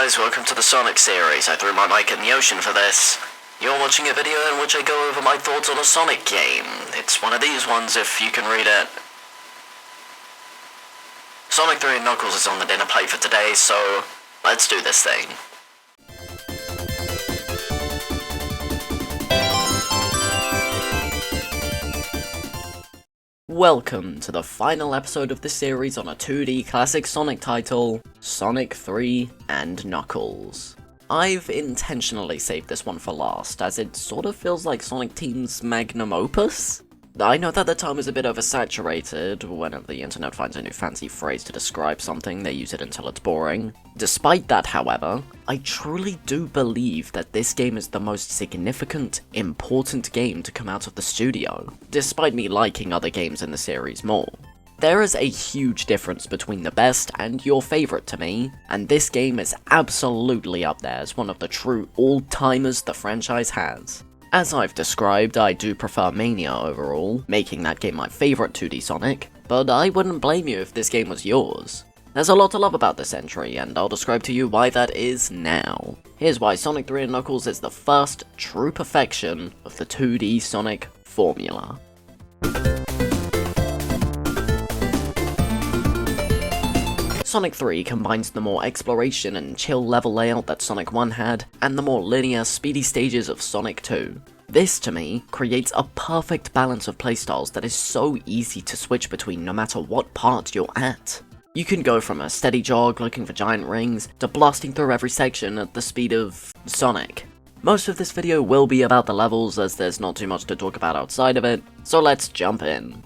guys, welcome to the Sonic series. I threw my mic in the ocean for this. You're watching a video in which I go over my thoughts on a Sonic game. It's one of these ones if you can read it. Sonic 3 and Knuckles is on the dinner plate for today, so let's do this thing. Welcome to the final episode of the series on a 2D classic Sonic title, Sonic 3 and Knuckles. I've intentionally saved this one for last, as it sort of feels like Sonic Team's magnum opus. I know that the term is a bit oversaturated. Whenever the internet finds a new fancy phrase to describe something, they use it until it's boring. Despite that, however, I truly do believe that this game is the most significant, important game to come out of the studio, despite me liking other games in the series more. There is a huge difference between the best and your favourite to me, and this game is absolutely up there as one of the true all-timers the franchise has. As I've described, I do prefer Mania overall, making that game my favourite 2D Sonic, but I wouldn't blame you if this game was yours. There's a lot to love about this entry, and I'll describe to you why that is now. Here's why Sonic 3 and Knuckles is the first true perfection of the 2D Sonic formula. Sonic 3 combines the more exploration and chill level layout that Sonic 1 had, and the more linear, speedy stages of Sonic 2. This, to me, creates a perfect balance of playstyles that is so easy to switch between no matter what part you're at. You can go from a steady jog looking for giant rings, to blasting through every section at the speed of Sonic. Most of this video will be about the levels, as there's not too much to talk about outside of it, so let's jump in.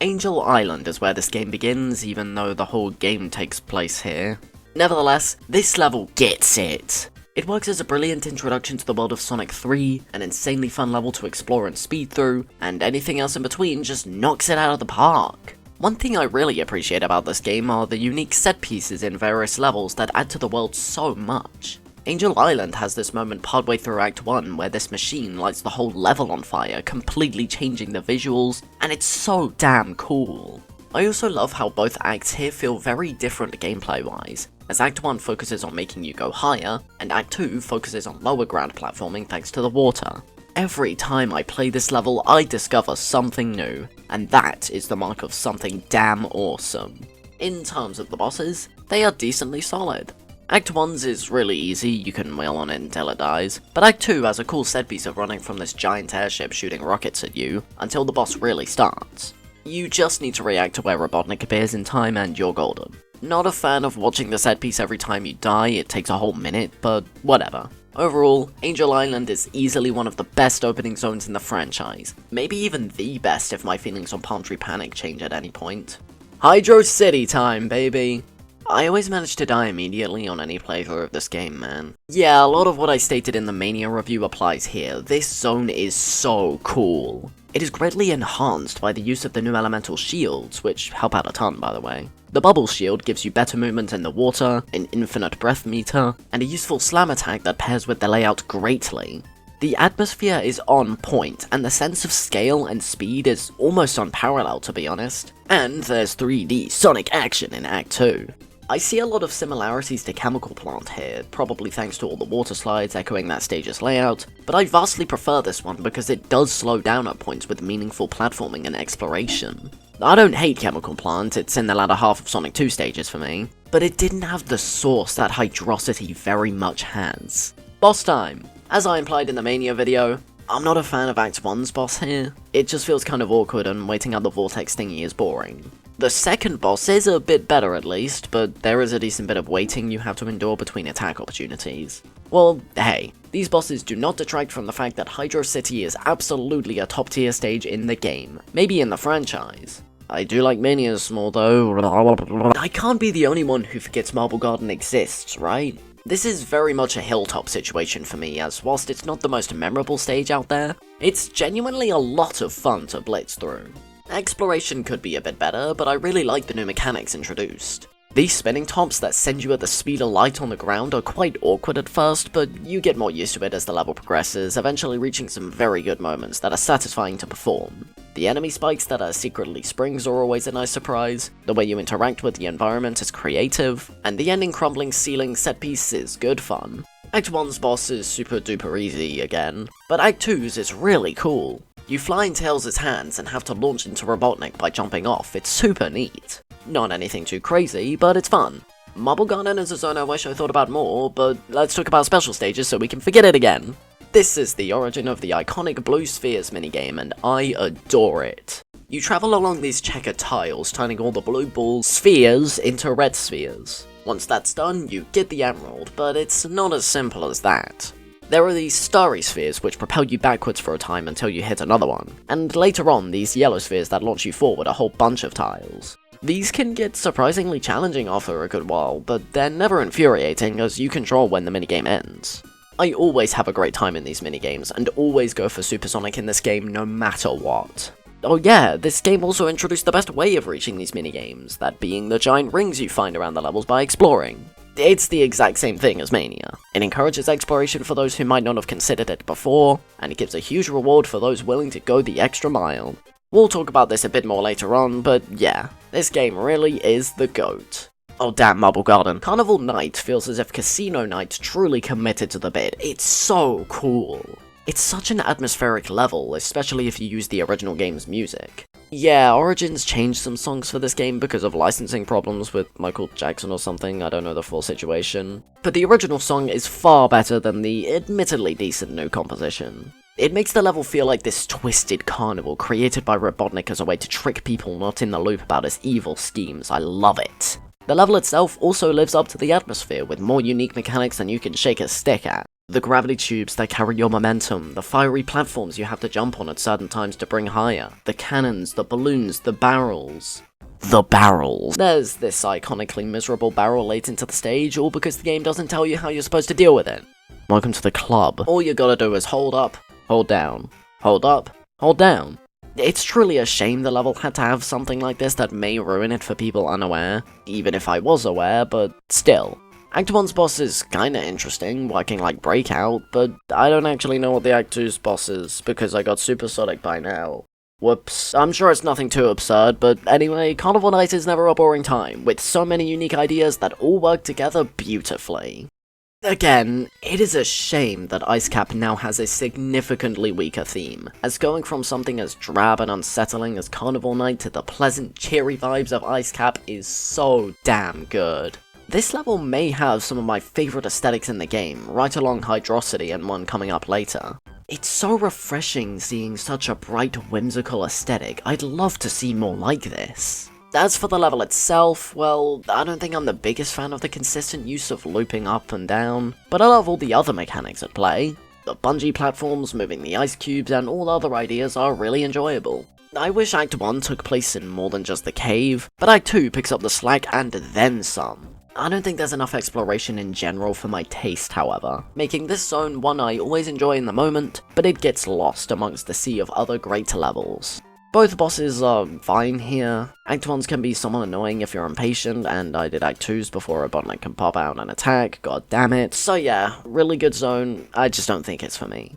Angel Island is where this game begins, even though the whole game takes place here. Nevertheless, this level gets it. It works as a brilliant introduction to the world of Sonic 3, an insanely fun level to explore and speed through, and anything else in between just knocks it out of the park. One thing I really appreciate about this game are the unique set pieces in various levels that add to the world so much. Angel Island has this moment partway through Act 1 where this machine lights the whole level on fire, completely changing the visuals, and it's so damn cool. I also love how both acts here feel very different gameplay-wise, as Act 1 focuses on making you go higher, and Act 2 focuses on lower ground platforming thanks to the water. Every time I play this level, I discover something new, and that is the mark of something damn awesome. In terms of the bosses, they are decently solid. Act 1's is really easy, you can wail on it until it dies, but Act 2 has a cool set piece of running from this giant airship shooting rockets at you, until the boss really starts. You just need to react to where Robotnik appears in time and you're golden. Not a fan of watching the set piece every time you die, it takes a whole minute, but whatever. Overall, Angel Island is easily one of the best opening zones in the franchise, maybe even the best if my feelings on Palm Tree Panic change at any point. Hydrocity time, baby! I always manage to die immediately on any playthrough of this game, man. Yeah, a lot of what I stated in the Mania review applies here. This zone is so cool. It is greatly enhanced by the use of the new elemental shields, which help out a ton, by the way. The bubble shield gives you better movement in the water, an infinite breath meter, and a useful slam attack that pairs with the layout greatly. The atmosphere is on point, and the sense of scale and speed is almost unparalleled, to be honest. And there's 3D Sonic action in Act 2. I see a lot of similarities to Chemical Plant here, probably thanks to all the water slides echoing that stage's layout, but I vastly prefer this one because it does slow down at points with meaningful platforming and exploration. I don't hate Chemical Plant, it's in the latter half of Sonic 2 stages for me, but it didn't have the sauce that Hydrocity very much has. Boss time! As I implied in the Mania video, I'm not a fan of Act 1's boss here. It just feels kind of awkward and waiting out the vortex thingy is boring. The second boss is a bit better at least, but there is a decent bit of waiting you have to endure between attack opportunities. Well, hey, these bosses do not detract from the fact that Hydrocity is absolutely a top tier stage in the game, maybe in the franchise. I do like Manias more though. I can't be the only one who forgets Marble Garden exists, right? This is very much a hilltop situation for me, as whilst it's not the most memorable stage out there, it's genuinely a lot of fun to blitz through. Exploration could be a bit better, but I really like the new mechanics introduced. These spinning tops that send you at the speed of light on the ground are quite awkward at first, but you get more used to it as the level progresses, eventually reaching some very good moments that are satisfying to perform. The enemy spikes that are secretly springs are always a nice surprise, the way you interact with the environment is creative, and the ending crumbling ceiling set piece is good fun. Act 1's boss is super duper easy again, but Act 2's is really cool. You fly in Tails' hands and have to launch into Robotnik by jumping off, it's super neat. Not anything too crazy, but it's fun. Marble Garden is a zone I wish I thought about more, but let's talk about special stages so we can forget it again. This is the origin of the iconic Blue Spheres minigame, and I adore it. You travel along these checkered tiles, turning all the blue ball spheres into red spheres. Once that's done, you get the emerald, but it's not as simple as that. There are these starry spheres which propel you backwards for a time until you hit another one, and later on these yellow spheres that launch you forward a whole bunch of tiles. These can get surprisingly challenging after a good while, but they're never infuriating as you control when the minigame ends. I always have a great time in these minigames, and always go for Supersonic in this game no matter what. Oh yeah, this game also introduced the best way of reaching these minigames, that being the giant rings you find around the levels by exploring. It's the exact same thing as Mania. It encourages exploration for those who might not have considered it before, and it gives a huge reward for those willing to go the extra mile. We'll talk about this a bit more later on, but yeah, this game really is the GOAT. Oh damn, Marble Garden. Carnival Night feels as if Casino Night truly committed to the bit. It's so cool. It's such an atmospheric level, especially if you use the original game's music. Yeah, Origins changed some songs for this game because of licensing problems with Michael Jackson or something, I don't know the full situation. But the original song is far better than the admittedly decent new composition. It makes the level feel like this twisted carnival created by Robotnik as a way to trick people not in the loop about his evil schemes. I love it. The level itself also lives up to the atmosphere with more unique mechanics than you can shake a stick at. The gravity tubes that carry your momentum, the fiery platforms you have to jump on at certain times to bring higher, the cannons, the balloons, the barrels. The barrels. There's this iconically miserable barrel late into the stage, all because the game doesn't tell you how you're supposed to deal with it. Welcome to the club. All you gotta do is hold up, hold down, hold up, hold down. It's truly a shame the level had to have something like this that may ruin it for people unaware, even if I was aware, but still. Act 1's boss is kinda interesting, working like Breakout, but I don't actually know what the Act 2's boss is, because I got Supersonic by now. Whoops, I'm sure it's nothing too absurd, but anyway, Carnival Night is never a boring time, with so many unique ideas that all work together beautifully. Again, it is a shame that Ice Cap now has a significantly weaker theme, as going from something as drab and unsettling as Carnival Night to the pleasant, cheery vibes of Ice Cap is so damn good. This level may have some of my favourite aesthetics in the game, right along Hydrocity and one coming up later. It's so refreshing seeing such a bright, whimsical aesthetic. I'd love to see more like this. As for the level itself, well, I don't think I'm the biggest fan of the consistent use of looping up and down, but I love all the other mechanics at play. The bungee platforms, moving the ice cubes, and all other ideas are really enjoyable. I wish Act 1 took place in more than just the cave, but Act 2 picks up the slack and then some. I don't think there's enough exploration in general for my taste, however, making this zone one I always enjoy in the moment, but it gets lost amongst the sea of other great levels. Both bosses are fine here. Act 1's can be somewhat annoying if you're impatient, and I did Act 2's before Robotnik can pop out and attack, god damn it. So yeah, really good zone, I just don't think it's for me.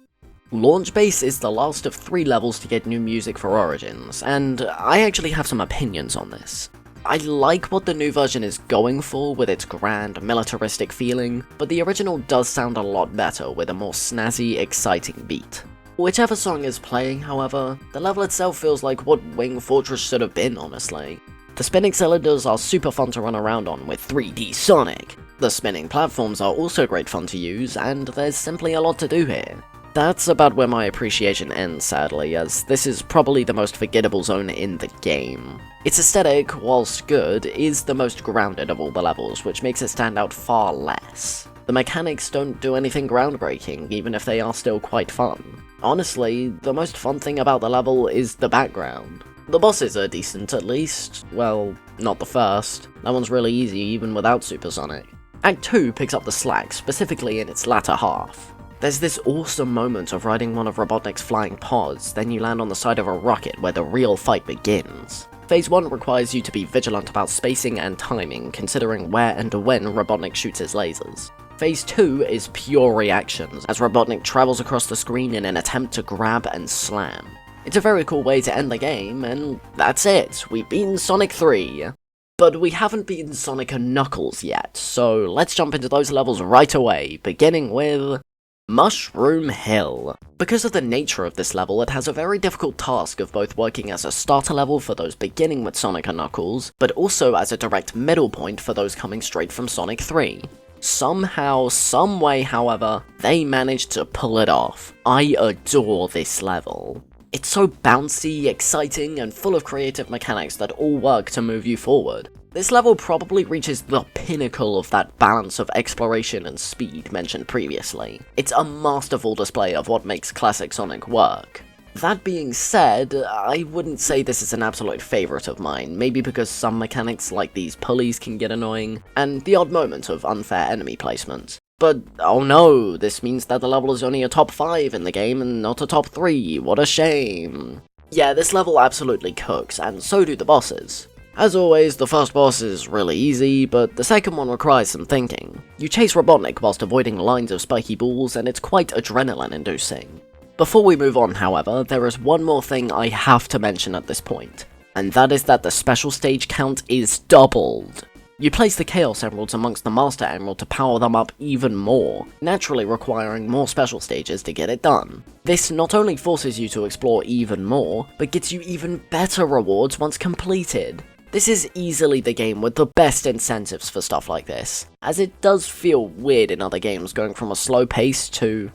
Launch Base is the last of 3 levels to get new music for Origins, and I actually have some opinions on this. I like what the new version is going for with its grand, militaristic feeling, but the original does sound a lot better with a more snazzy, exciting beat. Whichever song is playing, however, the level itself feels like what Wing Fortress should have been, honestly. The spinning cylinders are super fun to run around on with 3D Sonic. The spinning platforms are also great fun to use, and there's simply a lot to do here. That's about where my appreciation ends, sadly, as this is probably the most forgettable zone in the game. Its aesthetic, whilst good, is the most grounded of all the levels, which makes it stand out far less. The mechanics don't do anything groundbreaking, even if they are still quite fun. Honestly, the most fun thing about the level is the background. The bosses are decent at least. Well, not the first. That one's really easy even without Supersonic. Act 2 picks up the slack, specifically in its latter half. There's this awesome moment of riding one of Robotnik's flying pods, then you land on the side of a rocket where the real fight begins. Phase 1 requires you to be vigilant about spacing and timing, considering where and when Robotnik shoots his lasers. Phase 2 is pure reactions, as Robotnik travels across the screen in an attempt to grab and slam. It's a very cool way to end the game, and that's it, we've beaten Sonic 3. But we haven't beaten Sonic and Knuckles yet, so let's jump into those levels right away, beginning with Mushroom Hill. Because of the nature of this level, it has a very difficult task of both working as a starter level for those beginning with Sonic and Knuckles, but also as a direct middle point for those coming straight from Sonic 3. Somehow, someway, however, they managed to pull it off. I adore this level. It's so bouncy, exciting, and full of creative mechanics that all work to move you forward. This level probably reaches the pinnacle of that balance of exploration and speed mentioned previously. It's a masterful display of what makes classic Sonic work. That being said, I wouldn't say this is an absolute favourite of mine, maybe because some mechanics like these pulleys can get annoying, and the odd moment of unfair enemy placement. But oh no, this means that the level is only a top 5 in the game and not a top 3, what a shame. Yeah, this level absolutely cooks, and so do the bosses. As always, the first boss is really easy, but the second one requires some thinking. You chase Robotnik whilst avoiding lines of spiky balls, and it's quite adrenaline-inducing. Before we move on, however, there is one more thing I have to mention at this point, and that is that the special stage count is doubled. You place the Chaos Emeralds amongst the Master Emerald to power them up even more, naturally requiring more special stages to get it done. This not only forces you to explore even more, but gets you even better rewards once completed. This is easily the game with the best incentives for stuff like this, as it does feel weird in other games going from a slow pace to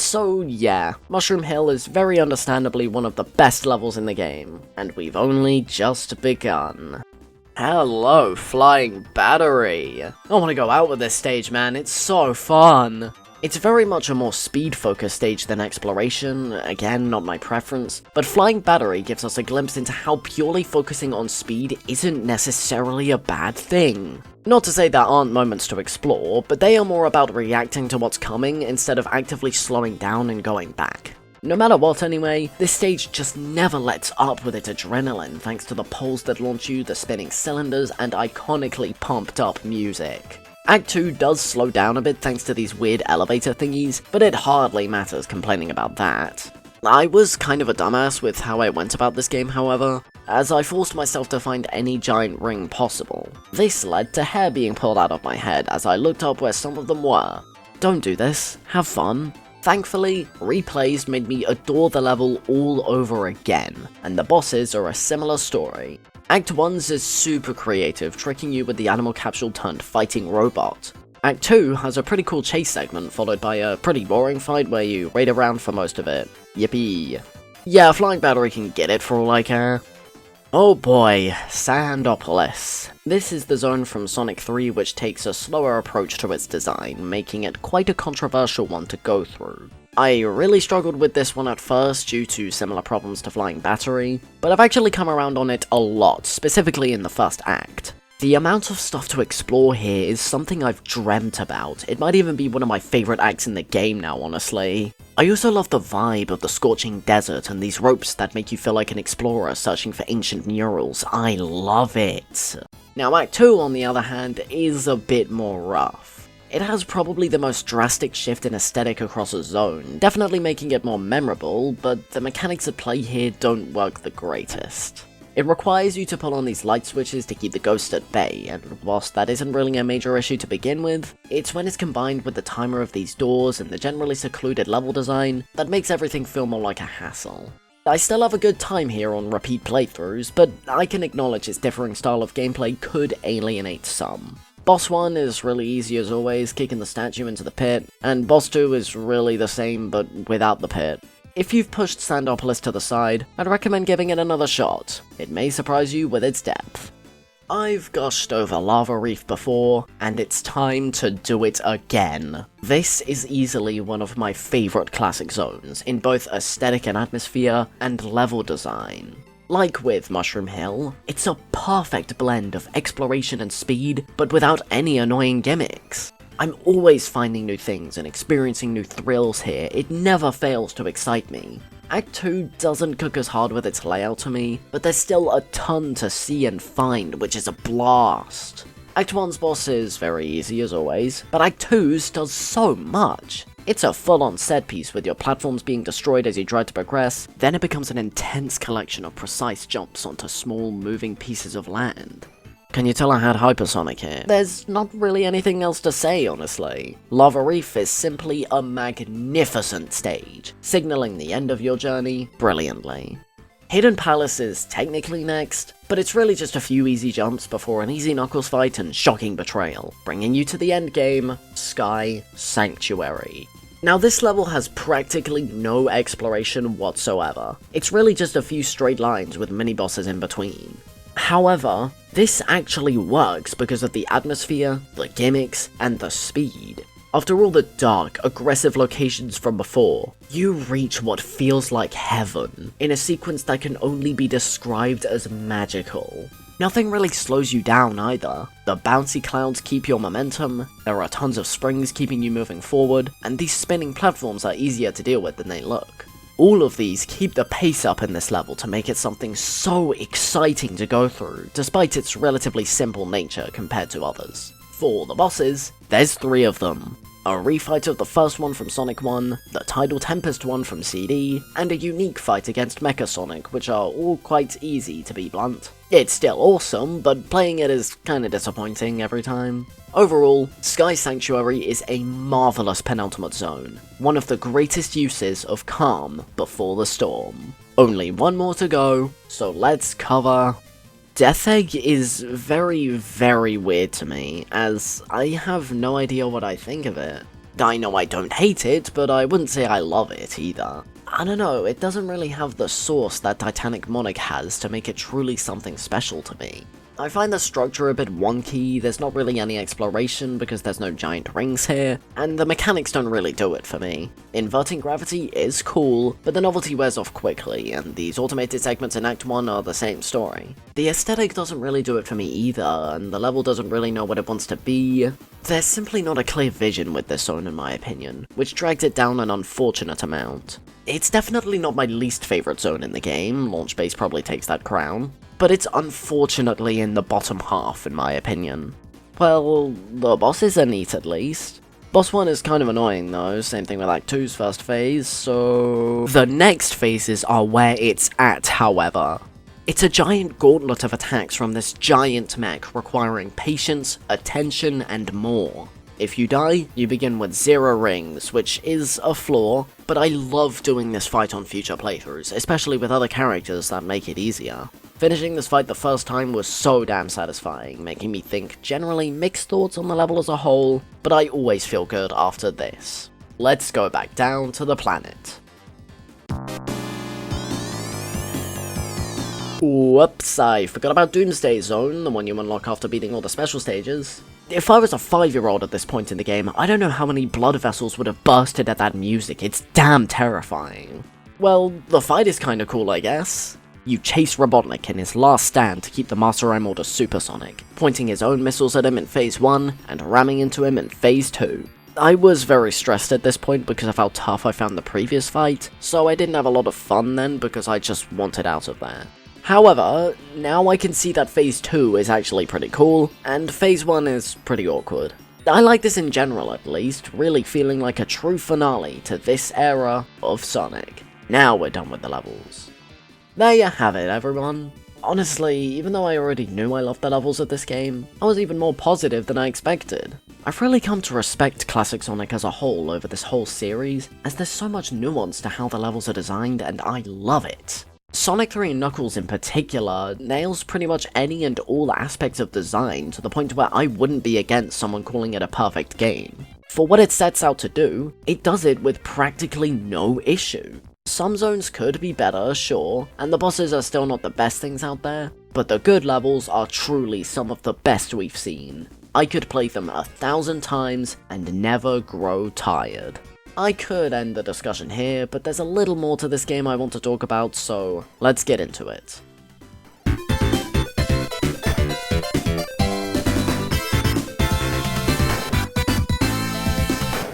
So yeah, Mushroom Hill is very understandably one of the best levels in the game, and we've only just begun. Hello, Flying Battery! I want to go out with this stage, man, it's so fun! It's very much a more speed-focused stage than exploration, again, not my preference, but Flying Battery gives us a glimpse into how purely focusing on speed isn't necessarily a bad thing. Not to say there aren't moments to explore, but they are more about reacting to what's coming instead of actively slowing down and going back. No matter what anyway, this stage just never lets up with its adrenaline thanks to the poles that launch you, the spinning cylinders, and iconically pumped up music. Act 2 does slow down a bit thanks to these weird elevator thingies, but it hardly matters complaining about that. I was kind of a dumbass with how I went about this game, however, as I forced myself to find any giant ring possible. This led to hair being pulled out of my head as I looked up where some of them were. Don't do this, have fun. Thankfully, replays made me adore the level all over again, and the bosses are a similar story. Act 1's is super creative, tricking you with the animal capsule turned fighting robot. Act 2 has a pretty cool chase segment, followed by a pretty boring fight where you raid around for most of it. Yippee. Yeah, Flying Battery can get it for all I care. Oh boy, Sandopolis. This is the zone from Sonic 3 which takes a slower approach to its design, making it quite a controversial one to go through. I really struggled with this one at first due to similar problems to Flying Battery, but I've actually come around on it a lot, specifically in the first act. The amount of stuff to explore here is something I've dreamt about. It might even be one of my favourite acts in the game now, honestly. I also love the vibe of the scorching desert and these ropes that make you feel like an explorer searching for ancient murals. I love it. Now Act 2, on the other hand, is a bit more rough. It has probably the most drastic shift in aesthetic across a zone, definitely making it more memorable, but the mechanics at play here don't work the greatest. It requires you to pull on these light switches to keep the ghost at bay, and whilst that isn't really a major issue to begin with, it's when it's combined with the timer of these doors and the generally secluded level design that makes everything feel more like a hassle. I still have a good time here on repeat playthroughs, but I can acknowledge its differing style of gameplay could alienate some. Boss 1 is really easy as always, kicking the statue into the pit, and Boss 2 is really the same but without the pit. If you've pushed Sandopolis to the side, I'd recommend giving it another shot. It may surprise you with its depth. I've gushed over Lava Reef before, and it's time to do it again. This is easily one of my favourite classic zones, in both aesthetic and atmosphere, and level design. Like with Mushroom Hill, it's a perfect blend of exploration and speed, but without any annoying gimmicks. I'm always finding new things and experiencing new thrills here, it never fails to excite me. Act 2 doesn't cook as hard with its layout to me, but there's still a ton to see and find, which is a blast. Act 1's boss is very easy as always, but Act 2's does so much. It's a full-on set piece with your platforms being destroyed as you try to progress, then it becomes an intense collection of precise jumps onto small moving pieces of land. Can you tell I had hypersonic here? There's not really anything else to say, honestly. Lava Reef is simply a magnificent stage, signaling the end of your journey brilliantly. Hidden Palace is technically next, but it's really just a few easy jumps before an easy Knuckles fight and shocking betrayal, bringing you to the endgame, Sky Sanctuary. Now this level has practically no exploration whatsoever. It's really just a few straight lines with mini-bosses in between. However, this actually works because of the atmosphere, the gimmicks, and the speed. After all the dark, aggressive locations from before, you reach what feels like heaven, in a sequence that can only be described as magical. Nothing really slows you down either. The bouncy clouds keep your momentum, there are tons of springs keeping you moving forward, and these spinning platforms are easier to deal with than they look. All of these keep the pace up in this level to make it something so exciting to go through, despite its relatively simple nature compared to others. For the bosses, there's 3 of them. A refight of the first one from Sonic 1, the Tidal Tempest one from CD, and a unique fight against Mecha Sonic, which are all quite easy to be blunt. It's still awesome, but playing it is kinda disappointing every time. Overall, Sky Sanctuary is a marvelous penultimate zone, one of the greatest uses of calm before the storm. Only one more to go, so let's cover... Death Egg is very, very weird to me, as I have no idea what I think of it. I know I don't hate it, but I wouldn't say I love it either. I don't know, it doesn't really have the source that Titanic Monarch has to make it truly something special to me. I find the structure a bit wonky, there's not really any exploration because there's no giant rings here, and the mechanics don't really do it for me. Inverting gravity is cool, but the novelty wears off quickly, and these automated segments in Act 1 are the same story. The aesthetic doesn't really do it for me either, and the level doesn't really know what it wants to be. There's simply not a clear vision with this zone in my opinion, which drags it down an unfortunate amount. It's definitely not my least favourite zone in the game, Launch Base probably takes that crown, but it's unfortunately in the bottom half in my opinion. Well, the bosses are neat at least. Boss 1 is kind of annoying though, same thing with Act 2's first phase, so... The next phases are where it's at, however. It's a giant gauntlet of attacks from this giant mech requiring patience, attention, and more. If you die, you begin with 0 rings, which is a flaw, but I love doing this fight on future playthroughs, especially with other characters that make it easier. Finishing this fight the first time was so damn satisfying, making me think generally mixed thoughts on the level as a whole, but I always feel good after this. Let's go back down to the planet. Whoops, I forgot about Doomsday Zone, the one you unlock after beating all the special stages. If I was a 5-year-old at this point in the game, I don't know how many blood vessels would have bursted at that music, it's damn terrifying. Well, the fight is kinda cool, I guess. You chase Robotnik in his last stand to keep the Master Emerald supersonic, pointing his own missiles at him in Phase 1, and ramming into him in Phase 2. I was very stressed at this point because of how tough I found the previous fight, so I didn't have a lot of fun then because I just wanted out of there. However, now I can see that Phase 2 is actually pretty cool, and Phase 1 is pretty awkward. I like this in general at least, really feeling like a true finale to this era of Sonic. Now we're done with the levels. There you have it, everyone. Honestly, even though I already knew I loved the levels of this game, I was even more positive than I expected. I've really come to respect Classic Sonic as a whole over this whole series, as there's so much nuance to how the levels are designed, and I love it. Sonic 3 and Knuckles in particular nails pretty much any and all aspects of design to the point where I wouldn't be against someone calling it a perfect game. For what it sets out to do, it does it with practically no issue. Some zones could be better, sure, and the bosses are still not the best things out there, but the good levels are truly some of the best we've seen. I could play them 1,000 times and never grow tired. I could end the discussion here, but there's a little more to this game I want to talk about, so let's get into it.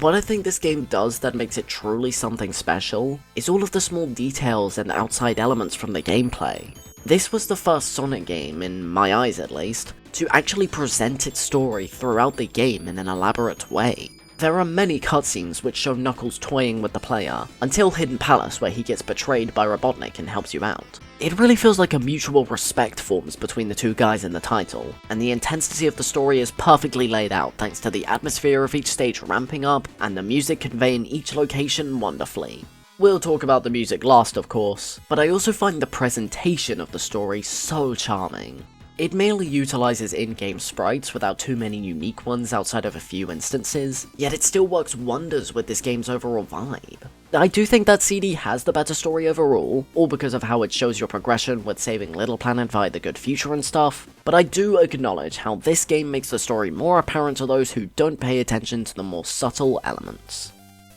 What I think this game does that makes it truly something special is all of the small details and outside elements from the gameplay. This was the first Sonic game, in my eyes at least, to actually present its story throughout the game in an elaborate way. There are many cutscenes which show Knuckles toying with the player, until Hidden Palace where he gets betrayed by Robotnik and helps you out. It really feels like a mutual respect forms between the two guys in the title, and the intensity of the story is perfectly laid out thanks to the atmosphere of each stage ramping up, and the music conveying each location wonderfully. We'll talk about the music last of course, but I also find the presentation of the story so charming. It mainly utilizes in-game sprites without too many unique ones outside of a few instances, yet it still works wonders with this game's overall vibe. I do think that CD has the better story overall, all because of how it shows your progression with saving Little Planet via the Good Future and stuff, but I do acknowledge how this game makes the story more apparent to those who don't pay attention to the more subtle elements.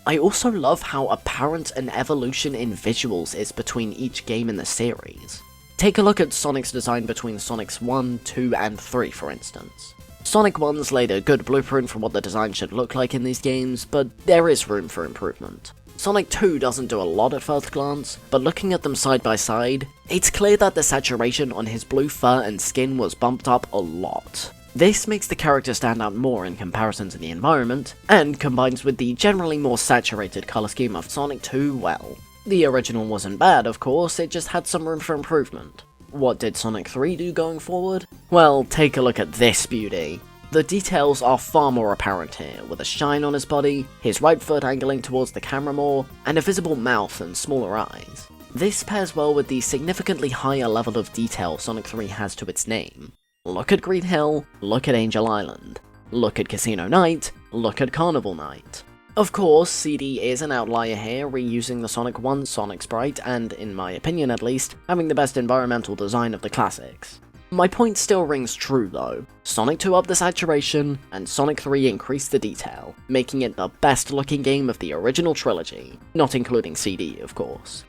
I also love how apparent an evolution in visuals is between each game in the series. Take a look at Sonic's design between Sonics 1, 2, and 3 for instance. Sonic 1's laid a good blueprint for what the design should look like in these games, but there is room for improvement. Sonic 2 doesn't do a lot at first glance, but looking at them side by side, it's clear that the saturation on his blue fur and skin was bumped up a lot. This makes the character stand out more in comparison to the environment, and combines with the generally more saturated colour scheme of Sonic 2 well. The original wasn't bad, of course, it just had some room for improvement. What did Sonic 3 do going forward? Well, take a look at this beauty. The details are far more apparent here, with a shine on his body, his right foot angling towards the camera more, and a visible mouth and smaller eyes. This pairs well with the significantly higher level of detail Sonic 3 has to its name. Look at Green Hill, look at Angel Island, look at Casino Night, look at Carnival Night. Of course, CD is an outlier here, reusing the Sonic 1 Sonic sprite and, in my opinion at least, having the best environmental design of the classics. My point still rings true though. Sonic 2 upped the saturation, and Sonic 3 increased the detail, making it the best looking game of the original trilogy, not including CD of course.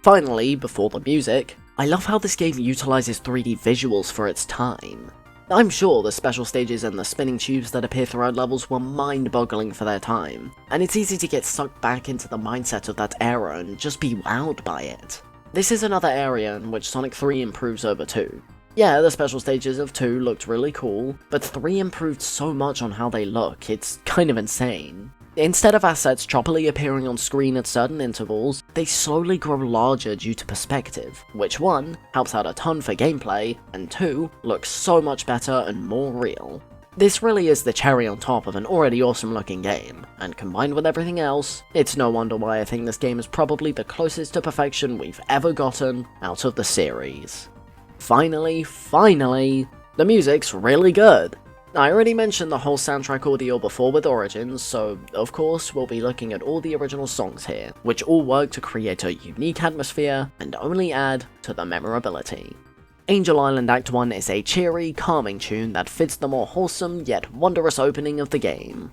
Finally, before the music, I love how this game utilizes 3D visuals for its time. I'm sure the special stages and the spinning tubes that appear throughout levels were mind-boggling for their time, and it's easy to get sucked back into the mindset of that era and just be wowed by it. This is another area in which Sonic 3 improves over 2. Yeah, the special stages of 2 looked really cool, but 3 improved so much on how they look, it's kind of insane. Instead of assets choppily appearing on screen at certain intervals, they slowly grow larger due to perspective, which 1, helps out a ton for gameplay, and 2, looks so much better and more real. This really is the cherry on top of an already awesome looking game, and combined with everything else, it's no wonder why I think this game is probably the closest to perfection we've ever gotten out of the series. Finally, the music's really good! I already mentioned the whole soundtrack audio before with Origins, so of course we'll be looking at all the original songs here, which all work to create a unique atmosphere and only add to the memorability. Angel Island Act 1 is a cheery, calming tune that fits the more wholesome yet wondrous opening of the game.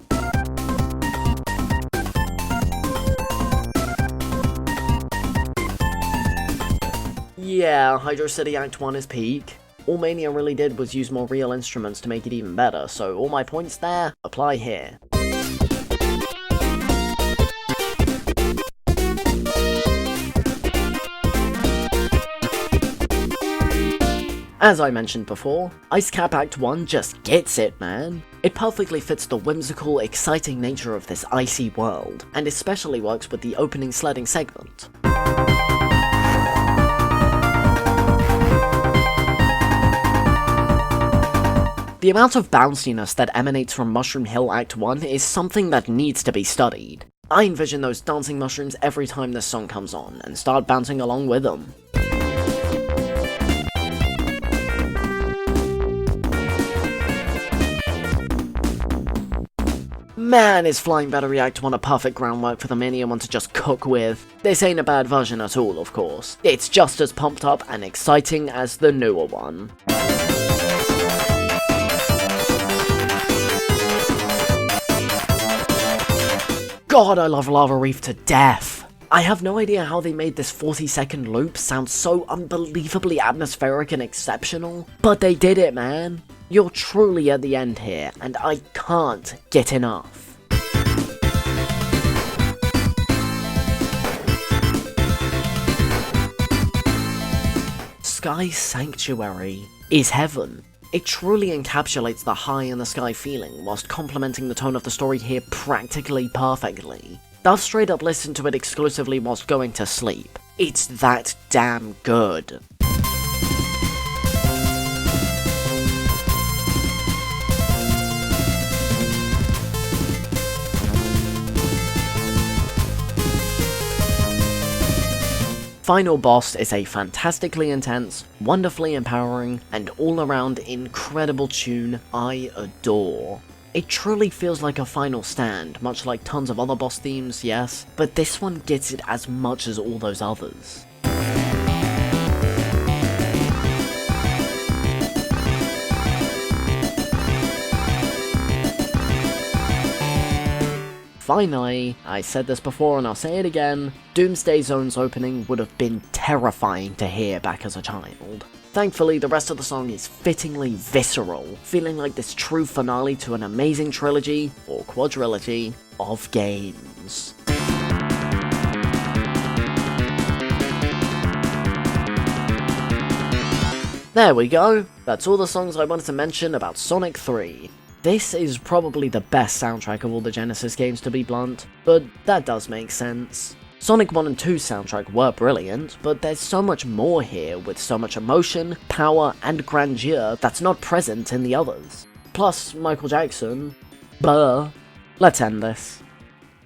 Yeah, Hydrocity Act 1 is peak. All Mania really did was use more real instruments to make it even better, so all my points there apply here. As I mentioned before, Ice Cap Act 1 just gets it, man. It perfectly fits the whimsical, exciting nature of this icy world, and especially works with the opening sledding segment. The amount of bounciness that emanates from Mushroom Hill Act 1 is something that needs to be studied. I envision those dancing mushrooms every time this song comes on, and start bouncing along with them. Man, is Flying Battery Act 1 a perfect groundwork for the Mania 1 to just cook with. This ain't a bad version at all, of course. It's just as pumped up and exciting as the newer one. God, I love Lava Reef to death! I have no idea how they made this 40-second loop sound so unbelievably atmospheric and exceptional, but they did it, man! You're truly at the end here, and I can't get enough. Sky Sanctuary is heaven. It truly encapsulates the high-in-the-sky feeling whilst complementing the tone of the story here practically perfectly. I've straight up listened to it exclusively whilst going to sleep. It's that damn good. Final Boss is a fantastically intense, wonderfully empowering, and all-around incredible tune I adore. It truly feels like a final stand, much like tons of other boss themes, yes, but this one gets it as much as all those others. Finally, I said this before and I'll say it again, Doomsday Zone's opening would have been terrifying to hear back as a child. Thankfully, the rest of the song is fittingly visceral, feeling like this true finale to an amazing trilogy, or quadrilogy, of games. There we go, that's all the songs I wanted to mention about Sonic 3. This is probably the best soundtrack of all the Genesis games, to be blunt, but that does make sense. Sonic 1 and 2's soundtrack were brilliant, but there's so much more here with so much emotion, power, and grandeur that's not present in the others. Plus, Michael Jackson. Buh. Let's end this.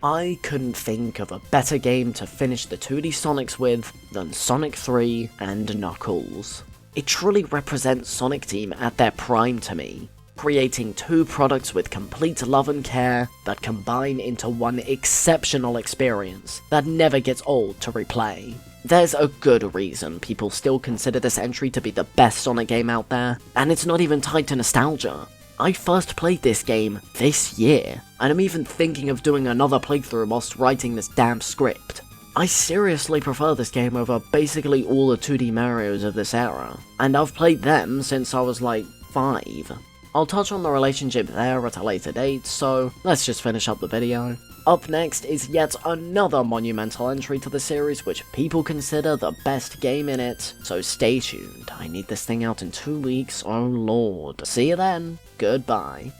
I couldn't think of a better game to finish the 2D Sonics with than Sonic 3 and Knuckles. It truly represents Sonic Team at their prime to me, creating two products with complete love and care that combine into one exceptional experience that never gets old to replay. There's a good reason people still consider this entry to be the best Sonic game out there, and it's not even tied to nostalgia. I first played this game this year, and I'm even thinking of doing another playthrough whilst writing this damn script. I seriously prefer this game over basically all the 2D Marios of this era, and I've played them since I was like 5. I'll touch on the relationship there at a later date, so let's just finish up the video. Up next is yet another monumental entry to the series which people consider the best game in it, so stay tuned. I need this thing out in 2 weeks, oh lord. See you then, goodbye.